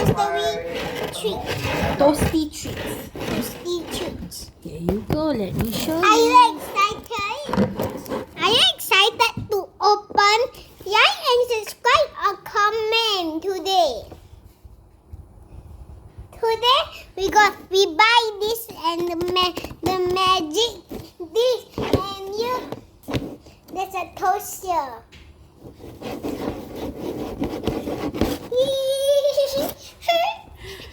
toastery treat. Toasty treats. Toasty treats. Here you go. Let me show Are you. you excited? Are you excited to open? Like and subscribe or comment today. Today we buy this and the magic this and you. There's a toaster.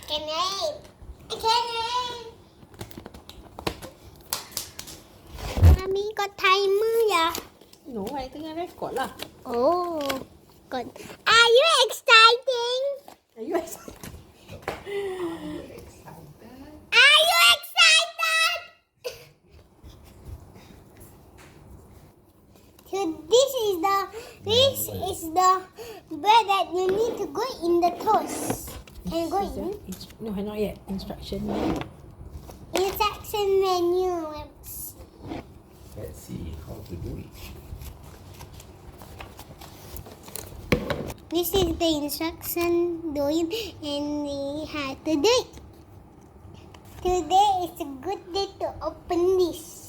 Can I? Can I? Mommy got timer ya? No, I tengah record lah. Oh, good. Are you excited? Are you excited? Are you excited? So this is the bread that you need to go in the toast. Can you go in? No, not yet. Instruction. Instruction menu. Let's see how to do it. This is the instruction doing and we have to do it. Today is a good day to open this.